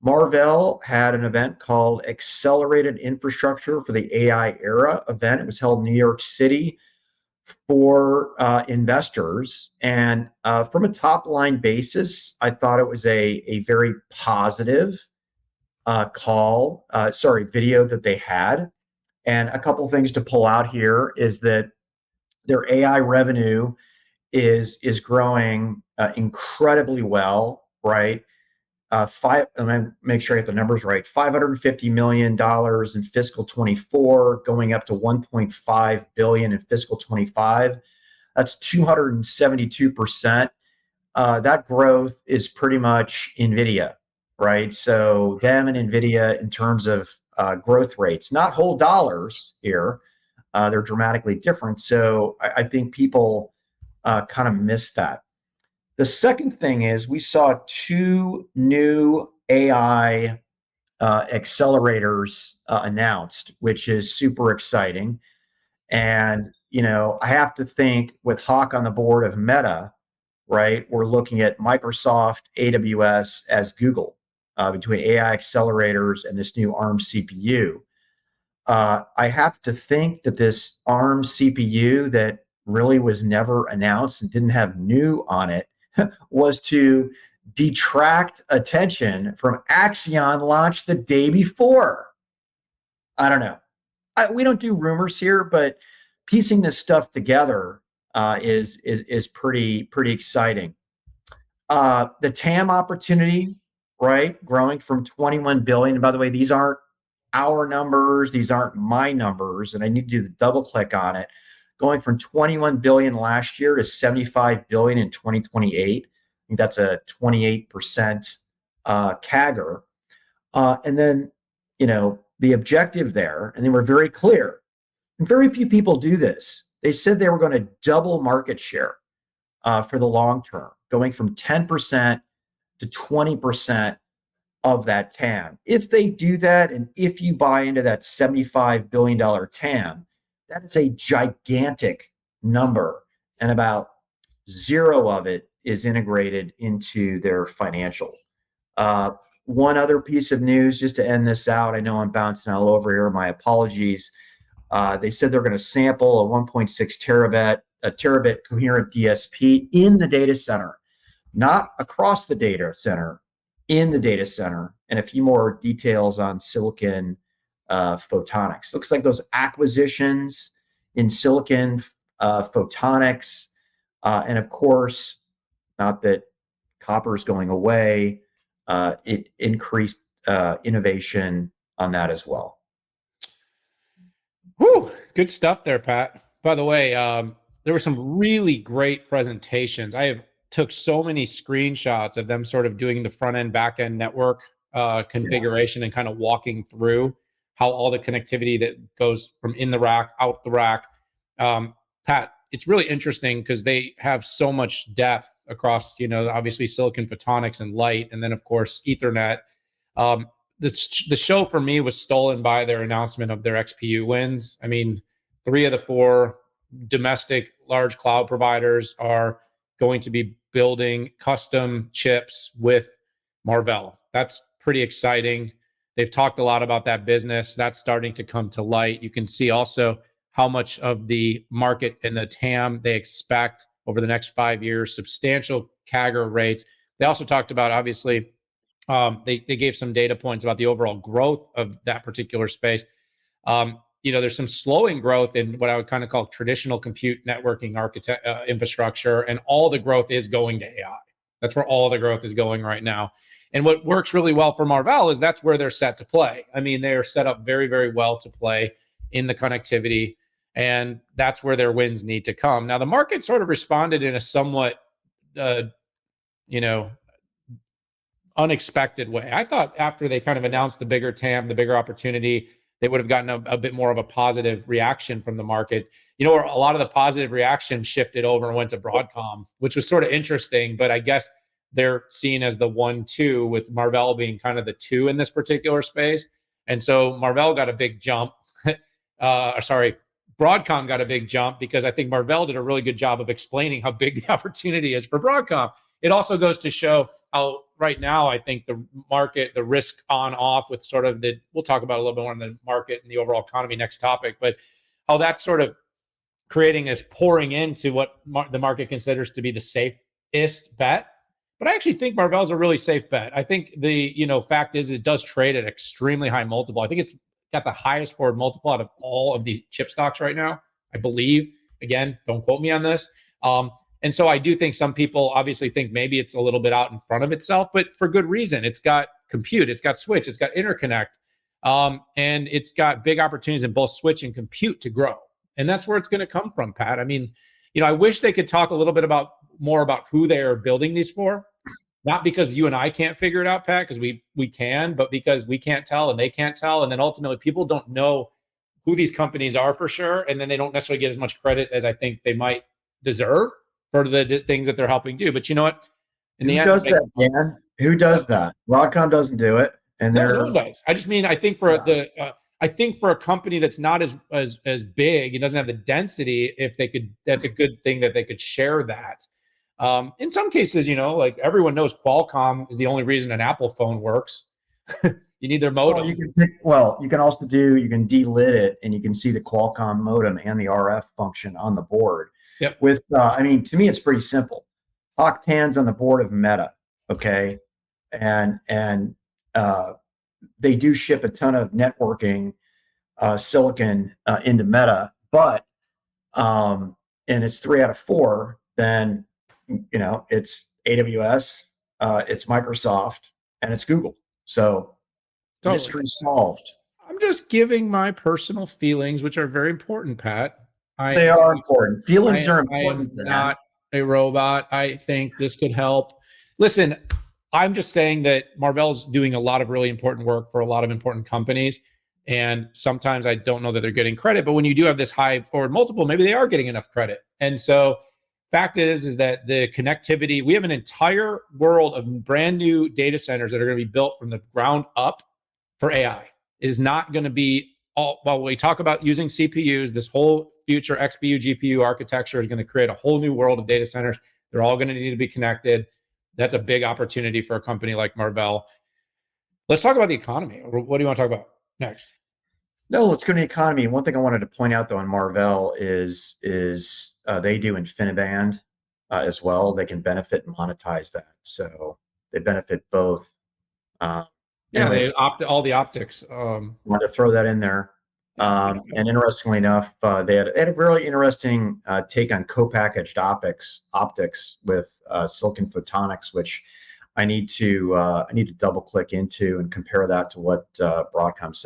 Marvell had an event called Accelerated Infrastructure for the AI Era event. It was held in New York City for investors. And from a top line basis, I thought it was a very positive video that they had. And a couple things to pull out here is that their AI revenue is growing incredibly well, right? Let me make sure I get the numbers right. $550 million in fiscal 24, going up to 1.5 billion in fiscal 25. That's 272%. That growth is pretty much NVIDIA, right? So them and NVIDIA in terms of growth rates, not whole dollars here. They're dramatically different. So I think people kind of miss that. The second thing is we saw two new AI accelerators announced, which is super exciting. And, I have to think with Hawk on the board of Meta, right, we're looking at Microsoft, AWS as Google between AI accelerators and this new ARM CPU. I have to think that this ARM CPU that really was never announced and didn't have new on it was to detract attention from Axion launched the day before. I don't know. We don't do rumors here, but piecing this stuff together is pretty exciting. The TAM opportunity, right, growing from 21 billion. And by the way, these aren't our numbers; these aren't my numbers, and I need to do the double click on it. Going from 21 billion last year to 75 billion in 2028. I think that's a 28% CAGR. And then, the objective there, and they were very clear. And very few people do this. They said they were going to double market share for the long term, going from 10% to 20% of that TAM. If they do that, and if you buy into that $75 billion TAM, that is a gigantic number, and about zero of it is integrated into their financial. One other piece of news, just to end this out, I know I'm bouncing all over here, my apologies. They said they're going to sample a 1.6 terabit coherent DSP in the data center, not across the data center, in the data center, and a few more details on silicon photonics. Looks like those acquisitions in silicon photonics, and of course, not that copper is going away, it increased innovation on that as well. Whew, good stuff there, Pat. By the way, there were some really great presentations. I took so many screenshots of them sort of doing the front end, back end network configuration and kind of walking through how all the connectivity that goes from in the rack, out the rack. Pat, it's really interesting because they have so much depth across, obviously silicon photonics and light, and then of course Ethernet. The show for me was stolen by their announcement of their XPU wins. I mean, 3 of the 4 domestic large cloud providers are going to be building custom chips with Marvell. That's pretty exciting. They've talked a lot about that business. That's starting to come to light. You can see also how much of the market and the TAM they expect over the next 5 years, substantial CAGR rates. They also talked about, obviously, they gave some data points about the overall growth of that particular space. There's some slowing growth in what I would kind of call traditional compute networking infrastructure, and all the growth is going to AI. That's where all the growth is going right now. And what works really well for Marvell is that's where they're set to play. I mean, they are set up very, very well to play in the connectivity, and that's where their wins need to come. Now, the market sort of responded in a somewhat, unexpected way. I thought after they kind of announced the bigger TAM, the bigger opportunity, they would have gotten a bit more of a positive reaction from the market. A lot of the positive reaction shifted over and went to Broadcom, which was sort of interesting, but I guess they're seen as the 1-2, with Marvell being kind of the 2 in this particular space. And so Marvell got a big jump. Broadcom got a big jump because I think Marvell did a really good job of explaining how big the opportunity is for Broadcom. It also goes to show how right now, I think the market, the risk on off with sort of we'll talk about a little bit more on the market and the overall economy next topic, but how that's sort of creating is pouring into what the market considers to be the safest bet. But I actually think Marvell's a really safe bet. I think the fact is it does trade at extremely high multiple. I think it's got the highest forward multiple out of all of the chip stocks right now, I believe. Again, don't quote me on this. And so I do think some people obviously think maybe it's a little bit out in front of itself, but for good reason. It's got compute, it's got switch, it's got interconnect, and it's got big opportunities in both switch and compute to grow. And that's where it's going to come from, Pat. I mean, I wish they could talk a little bit more about who they are building these for. Not because you and I can't figure it out, Pat, because we can, but because we can't tell and they can't tell. And then ultimately people don't know who these companies are for sure. And then they don't necessarily get as much credit as I think they might deserve for the things that they're helping do. But you know what? In the end, does that, Dan? Who does that? Broadcom doesn't do it. And no one does. I just mean, I think for I think for a company that's not as big, it doesn't have the density, if they could, that's a good thing that they could share that. In some cases, like everyone knows Qualcomm is the only reason an Apple phone works. You need their modem. You can also you can delit it and you can see the Qualcomm modem and the RF function on the board. Yep. To me, it's pretty simple. Hock Tan's on the board of Meta, okay? And they do ship a ton of networking silicon into Meta, but and it's 3 out of 4, then it's AWS, it's Microsoft, and it's Google. So totally. Mystery solved. I'm just giving my personal feelings, which are very important, Pat. They are important. Feelings are important. I am not a robot. I think this could help. Listen, I'm just saying that Marvell's doing a lot of really important work for a lot of important companies. And sometimes I don't know that they're getting credit, but when you do have this high forward multiple, maybe they are getting enough credit. And so fact is that the connectivity, we have an entire world of brand new data centers that are going to be built from the ground up for AI. It is not going to be all, while we talk about using CPUs, this whole future XPU, GPU architecture is going to create a whole new world of data centers. They're all going to need to be connected. That's a big opportunity for a company like Marvell. Let's talk about the economy. What do you want to talk about next? No, let's go to the economy. One thing I wanted to point out, though, on Marvell is they do InfiniBand as well. They can benefit and monetize that. So they benefit both. They opt all the optics. Wanted to throw that in there. And interestingly enough, they had a really interesting take on co-packaged optics with silicon photonics, which I need to double click into and compare that to what Broadcom said.